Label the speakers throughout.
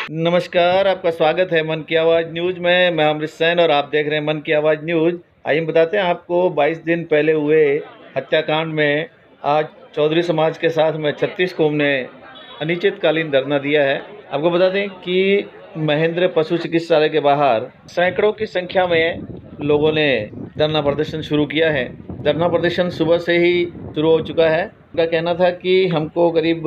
Speaker 1: नमस्कार, आपका स्वागत है मन की आवाज़ न्यूज़ में। मैं अमृत सैन और आप देख रहे हैं मन की आवाज़ न्यूज़। आइए हम बताते हैं आपको 22 दिन पहले हुए हत्याकांड में आज चौधरी समाज के साथ में 36 कौम ने अनिश्चितकालीन धरना दिया है। आपको बता दें कि महेंद्र पशु चिकित्सालय के बाहर सैकड़ों की संख्या में लोगों ने धरना प्रदर्शन शुरू किया है। धरना प्रदर्शन सुबह से ही शुरू हो चुका है। उनका कहना था कि हमको करीब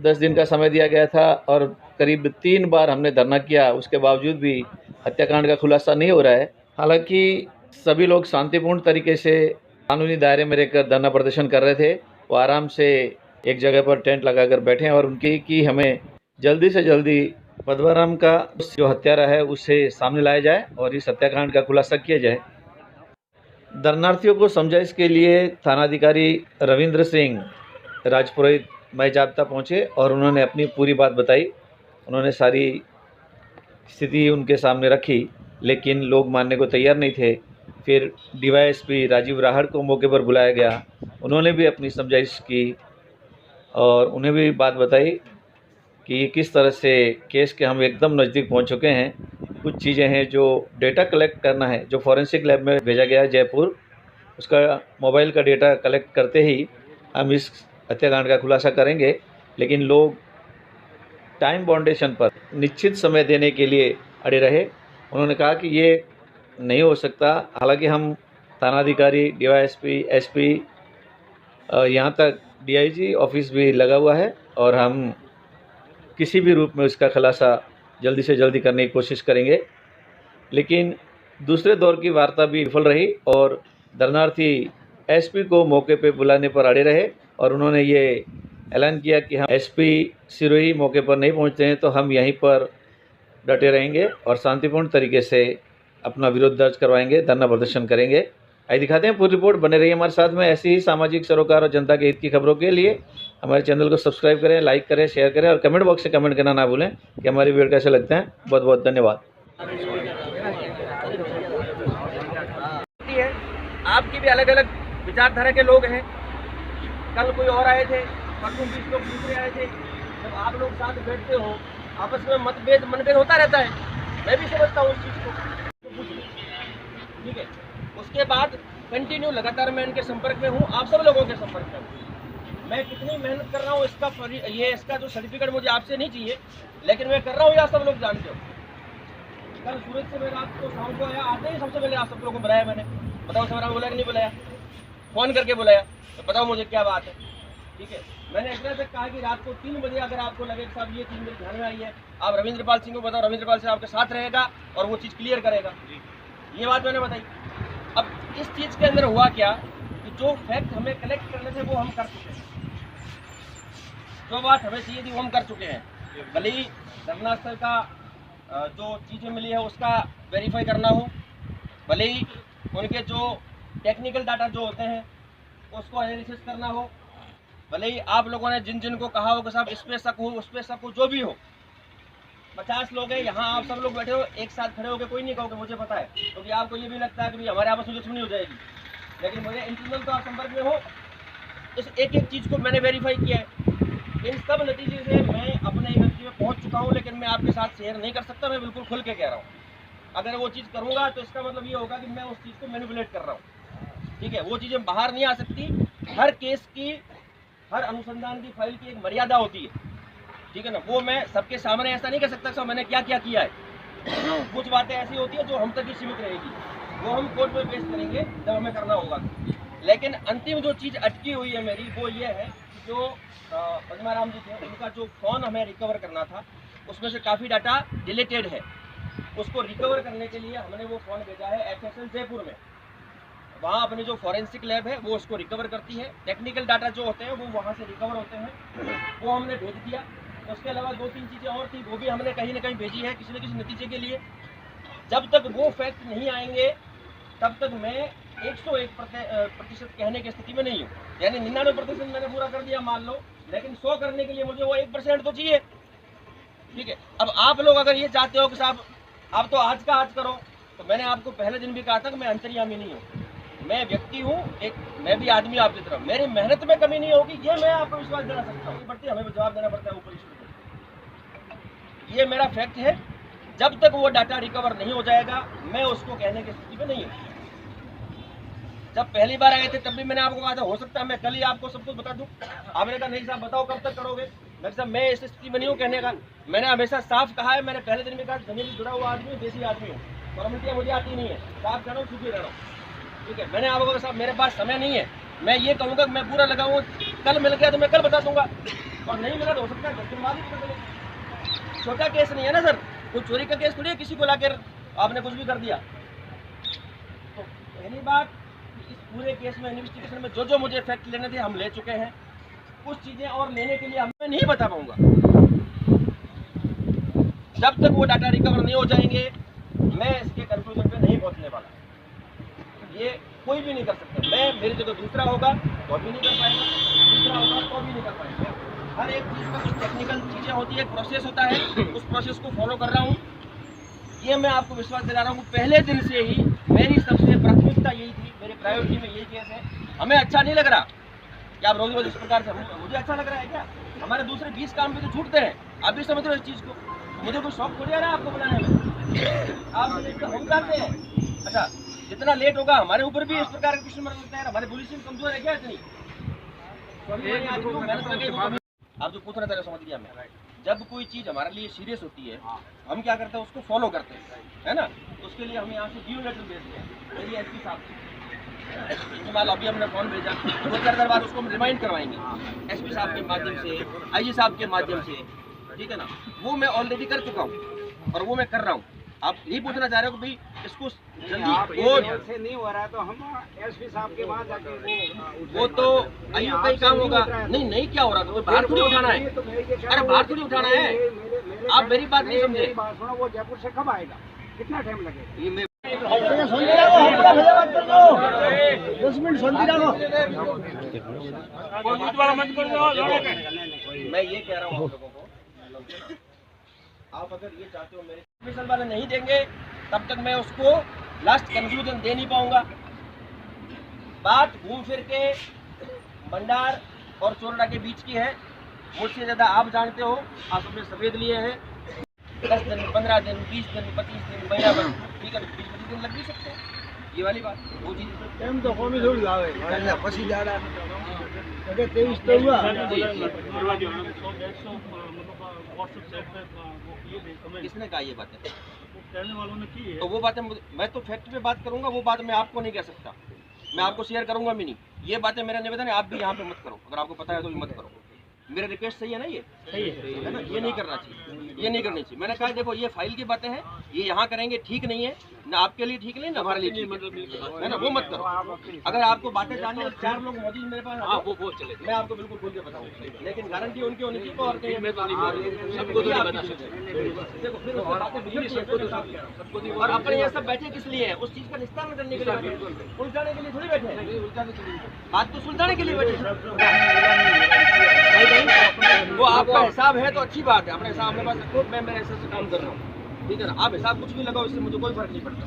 Speaker 1: 10 दिन का समय दिया गया था और करीब 3 बार हमने धरना किया, उसके बावजूद भी हत्याकांड का खुलासा नहीं हो रहा है। हालांकि सभी लोग शांतिपूर्ण तरीके से कानूनी दायरे में रहकर धरना प्रदर्शन कर रहे थे। वो आराम से एक जगह पर टेंट लगाकर बैठे हैं और उनकी कि हमें जल्दी से जल्दी पद्माराम का जो हत्यारा है उसे सामने लाया जाए और इस हत्याकांड का खुलासा किया जाए। धरनार्थियों को समझाइश के लिए थानाधिकारी रविंद्र सिंह राजपुरोहित मई जाब्ता पहुँचे और उन्होंने अपनी पूरी बात बताई। उन्होंने सारी स्थिति उनके सामने रखी, लेकिन लोग मानने को तैयार नहीं थे। फिर डीवाईएसपी राजीव राहड़ को मौके पर बुलाया गया। उन्होंने भी अपनी समझाइश की और उन्हें भी बात बताई कि किस तरह से केस के हम एकदम नज़दीक पहुंच चुके हैं। कुछ चीज़ें हैं जो डेटा कलेक्ट करना है, जो फॉरेंसिक लैब में भेजा गया है जयपुर, उसका मोबाइल का डेटा कलेक्ट करते ही हम इस हत्याकांड का खुलासा करेंगे। लेकिन लोग टाइम बाउंडेशन पर निश्चित समय देने के लिए अड़े रहे। उन्होंने कहा कि ये नहीं हो सकता। हालांकि हम थानाधिकारी, डीवाईएसपी, एसपी, यहाँ तक डीआईजी ऑफिस भी लगा हुआ है और हम किसी भी रूप में उसका खुलासा जल्दी से जल्दी करने की कोशिश करेंगे। लेकिन दूसरे दौर की वार्ता भी विफल रही और धरनार्थी एसपी को मौके पर बुलाने पर अड़े रहे और उन्होंने ये ऐलान किया कि हम एसपी सिरोही मौके पर नहीं पहुंचते हैं तो हम यहीं पर डटे रहेंगे और शांतिपूर्ण तरीके से अपना विरोध दर्ज करवाएंगे, धरना प्रदर्शन करेंगे। आइए दिखाते हैं पूरी रिपोर्ट। बने रहिए हमारे साथ में ऐसी ही सामाजिक सरोकार और जनता के हित की खबरों के लिए। हमारे चैनल को सब्सक्राइब करें, लाइक करें, शेयर करें और कमेंट बॉक्स से कमेंट करना ना भूलें कि हमारी वीडियो कैसे लगते हैं। बहुत बहुत धन्यवाद।
Speaker 2: आपकी भी अलग अलग विचारधारा के लोग हैं। कल कोई और आए थे, परसों 20 लोग दूसरे आए थे। जब आप लोग साथ बैठते हो, आपस में मनभेद होता रहता है। मैं भी समझता हूँ उस चीज़ को, ठीक है। उसके बाद कंटिन्यू लगातार मैं इनके संपर्क में हूँ, आप सब लोगों के संपर्क में हूँ। मैं कितनी मेहनत कर रहा हूँ इसका जो सर्टिफिकेट मुझे आपसे नहीं चाहिए, लेकिन मैं कर रहा हूँ, या सब लोग जानते हो। कल सूरज से मैं रात को शाम को आया, आते ही सबसे पहले आप सब लोगों को बुलाया मैंने। बताओ सर, बोला कि नहीं बुलाया? फ़ोन करके बुलाया, तो बताओ मुझे क्या बात है, ठीक है। मैंने इतना तक कहा कि रात को 3 बजे अगर आपको लगे कि साहब ये चीज़ मेरे ध्यान में आई है, आप रविंद्रपाल सिंह को बताओ, रविंद्रपाल सिंह आपके साथ रहेगा और वो चीज़ क्लियर करेगा। ये बात मैंने बताई। अब इस चीज़ के अंदर हुआ क्या कि जो फैक्ट हमें कलेक्ट करने थे वो हम कर चुके हैं, जो बात हमें चाहिए थी वो हम कर चुके हैं। भले ही धरना स्थल का जो चीज़ें मिली है उसका वेरीफाई करना हो, भले ही उनके जो टेक्निकल डाटा जो होते हैं उसको एनालिसिस करना हो, भले ही आप लोगों ने जिन जिन को कहा हो कि साहब इस पे शक हो, उस पे शक हो, जो भी हो। 50 लोग हैं यहाँ, आप सब लोग बैठे हो, एक साथ खड़े होकर कोई नहीं कहोगे मुझे पता है, क्योंकि तो आपको ये भी लगता है कि भाई हमारे आपस में दुश्मनी हो जाएगी। लेकिन मुझे इंटरनल तो आप संपर्क में हो, इस एक एक चीज़ को मैंने वेरीफाई किया है। इन सब नतीजे से मैं अपने व्यक्ति में पहुँच चुका हूँ, लेकिन मैं आपके साथ शेयर नहीं कर सकता। मैं बिल्कुल खुल के कह रहा हूँ, अगर वो चीज़ करूँगा तो इसका मतलब ये होगा कि मैं उस चीज़ को मैनिपुलेट कर रहा हूँ, ठीक है। वो चीज़ें बाहर नहीं आ सकती। हर केस की, हर अनुसंधान की फाइल की एक मर्यादा होती है, ठीक है ना। वो मैं सबके सामने ऐसा नहीं कर सकता कि मैंने क्या क्या किया है। कुछ बातें ऐसी होती है जो हम तक ही सीमित रहेगी, वो हम कोर्ट में पेश करेंगे जब हमें करना होगा। लेकिन अंतिम जो चीज़ अटकी हुई है मेरी, वो ये है कि जो पद्माराम जी थे, उनका जो फ़ोन हमें रिकवर करना था उसमें से काफ़ी डाटा डिलीटेड है। उसको रिकवर करने के लिए हमने वो फ़ोन भेजा है एफएसएल जयपुर में। वहाँ अपनी जो फॉरेंसिक लैब है वो उसको रिकवर करती है। टेक्निकल डाटा जो होते हैं वो वहाँ से रिकवर होते हैं, वो हमने भेज दिया। उसके अलावा 2-3 चीज़ें और थी, वो भी हमने कहीं ना कहीं भेजी है किसी न किसी नतीजे के लिए। जब तक वो फैक्ट नहीं आएंगे तब तक मैं 101% कहने की स्थिति में नहीं हूँ। यानी 99% मैंने पूरा कर दिया मान लो, लेकिन 100 करने के लिए मुझे वो 1% तो चाहिए, ठीक है। अब आप लोग अगर ये चाहते हो कि साहब आप तो आज का आज करो, तो मैंने आपको पहले दिन भी कहा था कि मैं अंतर्यामी नहीं हूँ। मैं व्यक्ति हूँ, मैं भी आदमी आपकी तरह, मेरी मेहनत में कमी नहीं होगी, ये मैं आपको विश्वास दिला सकता हूँ। बढ़ती हमें जवाब देना पड़ता है ऊपर ईश्वर को। ये मेरा फैक्ट है। जब तक वो डाटा रिकवर नहीं हो जाएगा, मैं उसको कहने की स्थिति में नहीं हूँ। जब पहली बार आए थे तब भी मैंने आपको कहा था, हो सकता है मैं कल ही आपको सब कुछ बता दूं। आपने कहा नहीं साहब बताओ कब तक करोगे। मैं साहब मैं इस स्थिति में नहीं हूँ कहने का। मैंने हमेशा साफ कहा है, मैंने पहले दिन में कहा जमीन से जुड़ा हुआ आदमी, देसी आदमी हूँ, फॉर्मेलिटियाँ मुझे आती नहीं है, साफ कह रहा हूँ, छुपी रह रहा हूँ, ठीक है। मैंने आपको कहा साहब मेरे पास समय नहीं है, मैं ये कहूँगा मैं पूरा लगाऊँ, कल मिल गया तो मैं कल बता दूंगा, और नहीं मिला तो हो सकता है 10 दिन बाद ही पता चले। छोटा केस नहीं है ना सर, कोई चोरी का केस थोड़ी है किसी को लाकर आपने कुछ भी कर दिया। तो पहली बात, इस पूरे केस में इन्वेस्टिगेशन में जो मुझे फैक्ट लेने थे हम ले चुके हैं। कुछ चीजें और लेने के लिए हमें नहीं बता पाऊंगा। जब तक वो डाटा रिकवर नहीं हो जाएंगे, मैं इसके कंक्लूजन पे नहीं पहुंचने वाला। ये कोई भी नहीं कर सकता। मैं मेरी जगह दूसरा होगा तो भी नहीं कर पाएगा, तीसरा होगा तो भी नहीं कर पाएगा। हर एक चीज का कुछ टेक्निकल चीजें होती है, एक प्रोसेस होता है, उस प्रोसेस को फॉलो कर रहा हूँ। ये मैं आपको विश्वास दिला रहा हूँ। पहले दिन से ही मेरी सबसे प्राथमिकता यही थी, मेरी प्रायोरिटी में यही केस है। हमें अच्छा नहीं लग रहा कि आप रोज रोज इस प्रकार से, मुझे अच्छा लग रहा है क्या? हमारे दूसरे 20 काम पे तो छूटते हैं, आप भी समझ रहे हो इस चीज को। मुझे कोई शौक थोड़ी आ रहा है आपको बुलाने में, आप हम चाहते हैं। अच्छा, जितना लेट होगा हमारे ऊपर भी इस प्रकार का क्वेश्चन लगता है। हमारी पुलिस कमजोर है क्या इतनी? आप जो पूछना चाह रहे समझ गया मैं। जब कोई चीज हमारे लिए सीरियस होती है, हम क्या करते हैं, उसको फॉलो करते हैं, है ना। तो उसके लिए हम यहाँ से जीरो लेटर भेजते हैं मेरी एसपी साहब से। इस्तेमाल अभी हमने फोन भेजा, 2-4 दिन बाद उसको हम रिमाइंड करवाएंगे एसपी साहब के माध्यम से, आईजी साहब के माध्यम से, ठीक है ना। वो मैं ऑलरेडी कर चुका हूँ और वो मैं कर रहा हूँ। आप यही पूछना चाह रहे हो कि भाई इसको जल्दी वो
Speaker 3: से नहीं हो रहा है तो हम एसपी साहब के वहाँ जाके
Speaker 2: वो तो आईओ का ही काम होगा। नहीं क्या हो रहा था, बाहर थोड़ी उठाना है। अरे बाहर थोड़ी उठाना है, आप मेरी बात नहीं समझे।
Speaker 3: वो जयपुर से कब आएगा, कितना टाइम लगेगा?
Speaker 4: 10 मिनट शांति रखो।
Speaker 2: मैं ये कह रहा हूँ आप लोगों को, आप अगर ये चाहते हो मेरे मिसल वाले नहीं देंगे तब तक मैं उसको लास्ट कंक्लूजन दे नहीं पाऊंगा। बात घूम फिर के भंडार और चोरडा के बीच की है। मुझसे ज्यादा आप जानते हो, आप अपने सफेद लिए हैं। 10 दिन, 15 दिन, 20 दिन, 25 दिन, महीना भर, ठीक है, 20-25 दिन लग भी सकते हैं। ये वाली बात वो चीज
Speaker 4: एम तो कमी थोड़ी लावे પછી દાડા અગર 23 તો हुआ
Speaker 2: किसने कहा ये बातें? कहने वालों ने की है। तो वो बातें मैं तो फैक्ट पे बात करूंगा, वो बात मैं आपको नहीं कह सकता, मैं आपको शेयर करूंगा भी नहीं। ये बातें मेरा निवेदन है, आप भी यहाँ पे मत करो। अगर आपको पता है तो भी मत करो। मेरा रिक्वेस्ट सही है ना? ये सही है ना? ये नहीं करना चाहिए, ये नहीं करनी चाहिए। मैंने कहा देखो ये फाइल की बातें हैं, ये यहाँ करेंगे ठीक नहीं है, ना आपके लिए ठीक नहीं, ना हमारे लिए ठीक है ना। वो मत करो। अगर आपको बातें जाननी है, 4 लोग मौजूद मेरे पास, वो चले, मैं आपको बिल्कुल खुल के बताऊँ, लेकिन गारंटी उनकी होनी चाहिए। और देखो फिर और अपने ये सब बैठे किस लिए है? उस चीज का निस्तारण करने के लिए, उलझाने के लिए थोड़ी बैठे हैं। बात तो सुलझाने के लिए बैठे हैं। वो आपका हिसाब है तो अच्छी बात है, अपने हिसाब मेरे पास, मैं मेरे हिसाब से काम कर रहा हूँ, ठीक है ना। आप हिसाब कुछ भी लगाओ, इससे मुझे कोई फर्क नहीं पड़ता।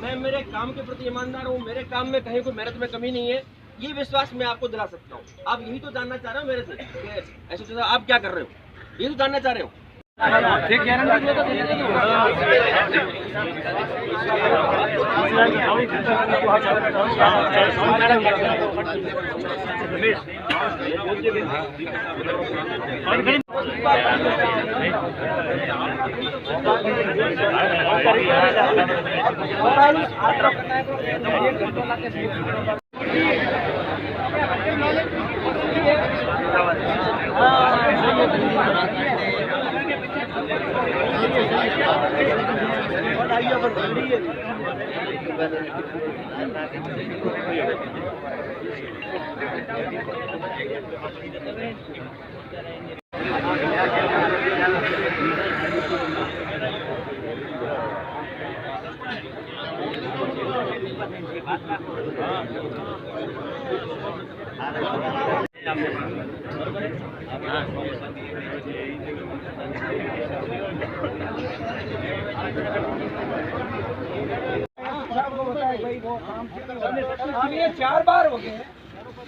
Speaker 2: मैं मेरे काम के प्रति ईमानदार हूँ, मेरे काम में कहीं कोई मेहनत में कमी नहीं है, ये विश्वास मैं आपको दिला सकता हूँ। आप यही तो जानना चाह रहे हो मेरे से, ऐसे तो आप क्या कर रहे हो, यही तो जानना चाह रहे हो।
Speaker 3: ये 4 बार हो गए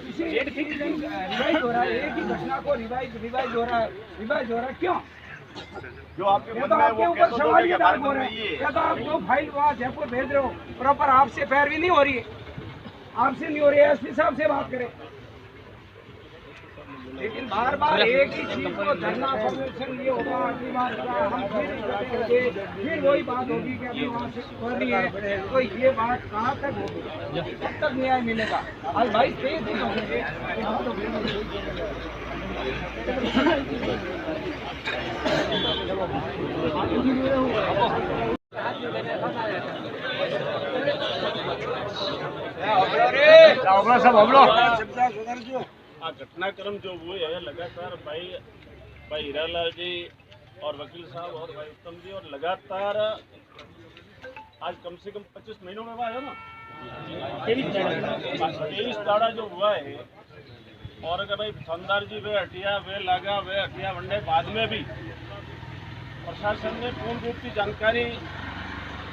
Speaker 3: इसी रिवाइज हो रहा है, एक ही घटना को रिवाइज हो रहा है क्यों?
Speaker 5: जो आपके
Speaker 3: ये
Speaker 5: मन
Speaker 3: तो
Speaker 5: में है
Speaker 3: आपके
Speaker 5: वो
Speaker 3: ऊपर
Speaker 5: कैसे
Speaker 3: सवाल
Speaker 5: दोगे
Speaker 3: ही
Speaker 5: कि
Speaker 3: डाल
Speaker 5: भारत
Speaker 3: हो
Speaker 5: में
Speaker 3: रहे
Speaker 5: नहीं
Speaker 3: हैं।
Speaker 5: है?
Speaker 3: या तो आप जो फाइल वहाँ जयपुर भेज रहे हो प्रॉपर आपसे पैरवी नहीं हो रही है, आपसे नहीं हो रही है, एसपी साहब से बात करें। लेकिन बार बार एक ही चीज को धरना प्रदर्शन ये होगा, अगली बार हम फिर वही बात होगी कि अभी वहाँ से हो रही है, तो ये बात कहाँ तक होगी, कब तक न्याय मिलेगा? आज 22-23 दिन हो गए।
Speaker 5: આ ઘટનાક્રમ जो हुए है लगातार भाई हीरालाल जी और वकील साहब और भाई उत्तम जी और लगातार आज कम से कम 25 महीनों में हुआ है ना 23 दाड़ा जो हुआ है। और अगर भाई शानदार जी वे हटिया वनडे बाद में भी प्रशासन ने पूर्ण रूप की जानकारी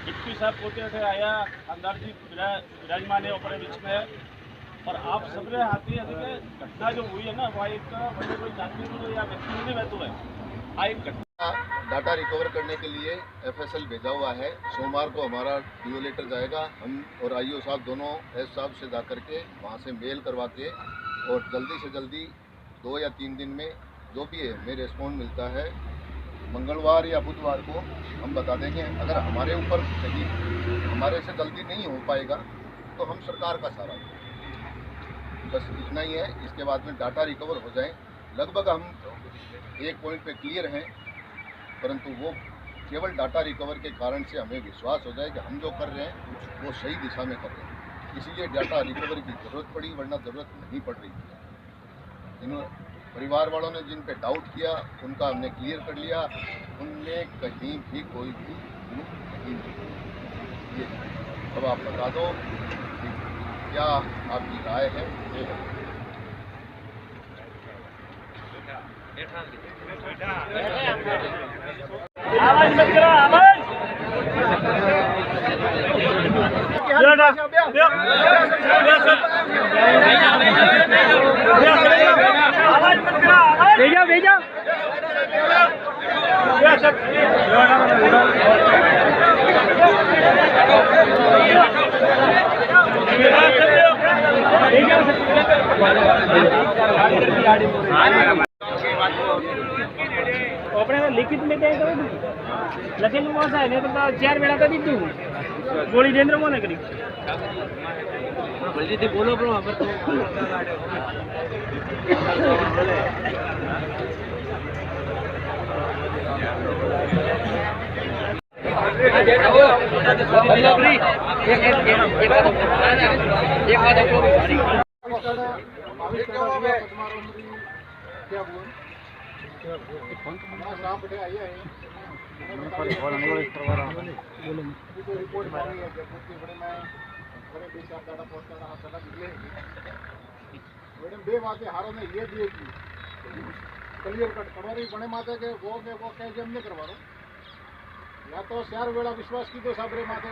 Speaker 5: डिप्टी साहब पोते थे आया शानदार जी विराजमान है अपने बीच में। और आप सबने हाथी घटना जो हुई है ना वह एक कोई जानकारी या व्यक्ति नहीं रहते है आ एक घटना
Speaker 6: डाटा रिकवर करने के लिए एफएसएल भेजा हुआ है। सोमवार को हमारा डीओ लेटर जाएगा, हम और आईओ साहब दोनों एस साहब से जा करके वहाँ से मेल करवा के और जल्दी से जल्दी 2 या 3 दिन में जो भी है हमें रिस्पॉन्ड मिलता है मंगलवार या बुधवार को हम बता देंगे। अगर हमारे ऊपर कहीं हमारे से जल्दी नहीं हो पाएगा तो हम सरकार का सहारा लेंगे। बस इतना ही है। इसके बाद में डाटा रिकवर हो जाए, लगभग हम एक पॉइंट पे क्लियर हैं, परंतु वो केवल डाटा रिकवर के कारण से हमें विश्वास हो जाए कि हम जो कर रहे हैं वो सही दिशा में कर रहे हैं, इसीलिए डाटा रिकवर की ज़रूरत पड़ी, वरना ज़रूरत नहीं पड़ रही थी। इन परिवार वालों ने जिन पे डाउट किया उनका हमने क्लियर कर लिया, उनमें कहीं भी कोई भी नहीं ये अब आप बता दो क्या आपकी राय है।
Speaker 2: भेजा આપણે લિખિત में દે તો લખેલું મોસા ને તો 4 વેળા તો દીધું ગોળી દેન્દ્ર મોને કરી જલ્દીથી બોલો બ્રો અબર તો
Speaker 6: બે વાતે હારોને એ દે ક્લિયર કટ કરવાની પણ માથે કે वो કહે છે એમ નહીં કરવાનું। या तो 4 वेला विश्वास कीधो साबरे माथे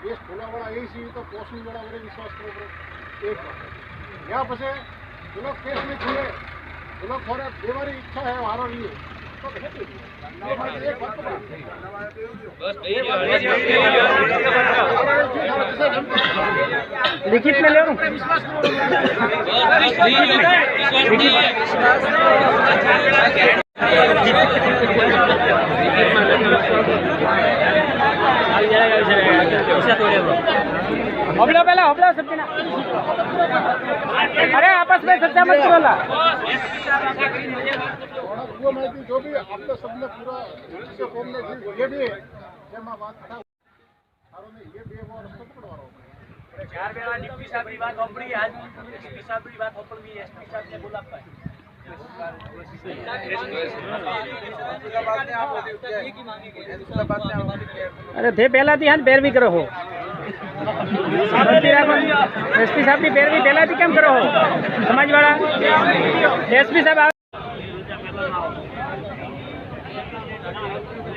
Speaker 6: केस खोलावाड़ा ए सी तो पोषण वेला वरे विश्वास करो पड़े एक बात या पछे जो केस में खुले जो खोरे देवारी इच्छा है हारो रही तो भेटी एक बात
Speaker 2: लिखित में ले लूं हबला सबके ना अरे आपस में चर्चा मत करो ला
Speaker 6: वो माहिती जो भी आपने सबने पूरा से फॉर्म में ये भी है जब मैं बात था हारो ने ये भी वो रस्ता पकड़वारो
Speaker 2: 4 वेला डिप्टी साहब की बात होपड़ी आज एसपी साहब की बात होपड़ी एसपी साहब ने बोला पाए अरे थे पहला थी हाथ पैरवी करो हो एसपी साहब की पैरवी पहला थी केम करो हो समाज वाला एसपी साहब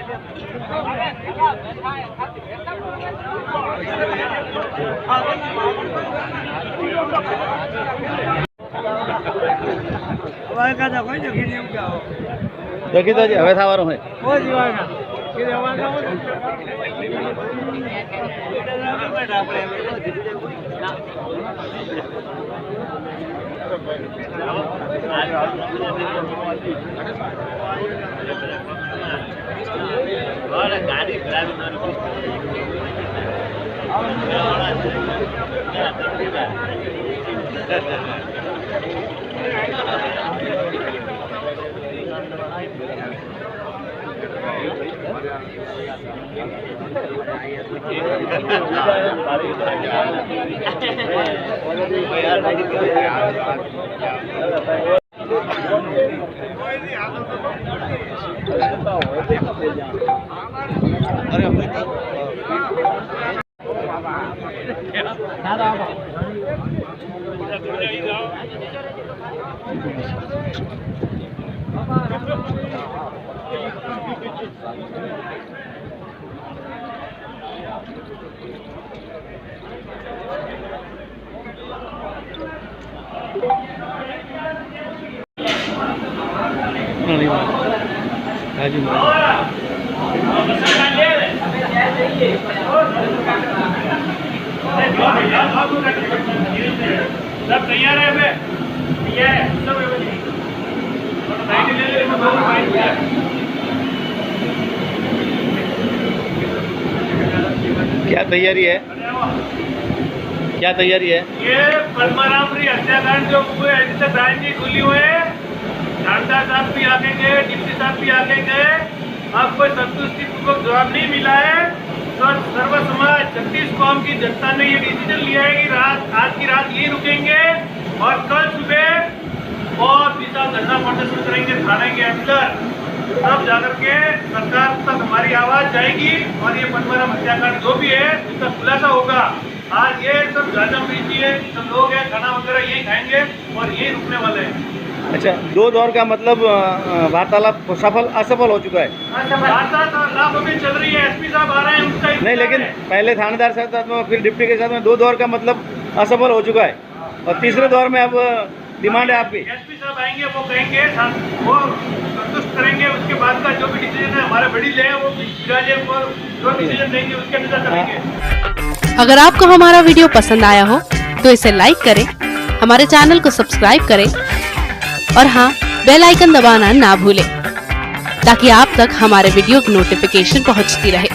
Speaker 1: તો કીધું હવે થવાનું હોય
Speaker 5: गाड़ी सब तैयार है मैं तैयार है सब
Speaker 1: क्या तैयारी है क्या तैयारी है
Speaker 5: ये पद्मारामपुरी हत्याकांड जो हुए जिससे ब्रांच जी खुली हुए शानदार साहब भी आगे गए डिप्टी साहब भी आगे गए अब कोई संतुष्टिपूर्वक जवाब नहीं मिला है तो सर्व समाज 36 कौम की जनता ने ये डिसीजन लिया है कि आज की रात यही रुकेंगे और कल सुबह और विशाल धरना प्रदर्शन करेंगे थाने के अंदर तब जाकर के सरकार तक हमारी आवाज जाएगी और ये पद्माराम हत्याकांड जो भी है इसका खुलासा होगा। आज ये सब गाजा पीती है सब लोग हैं खाना वगैरह यही खाएंगे और यही रुकने वाले हैं।
Speaker 1: अच्छा, 2 दौर का मतलब वार्तालाप सफल असफल हो चुका है?
Speaker 5: वार्तालाप अभी चल रही है, एसपी साहब आ रहे हैं उसका
Speaker 1: नहीं, लेकिन पहले थानेदार साथ में फिर डिप्टी के साथ में 2 दौर का मतलब असफल हो चुका है और तीसरे दौर में अब डिमांड है आपकी?
Speaker 5: एसपी साहब आएंगे वो कहेंगे वो संतुष्ट करेंगे उसके बाद का जो भी डिसीजन है हमारे बड़ी ले वो जो डिसीजन देंगे उसके अनुसार करेंगे।
Speaker 7: अगर आपको हमारा वीडियो पसंद आया हो तो इसे लाइक करें, हमारे चैनल को सब्सक्राइब करें और हाँ, बेल आइकन दबाना ना भूलें ताकि आप तक हमारे वीडियो की नोटिफिकेशन पहुंचती रहे।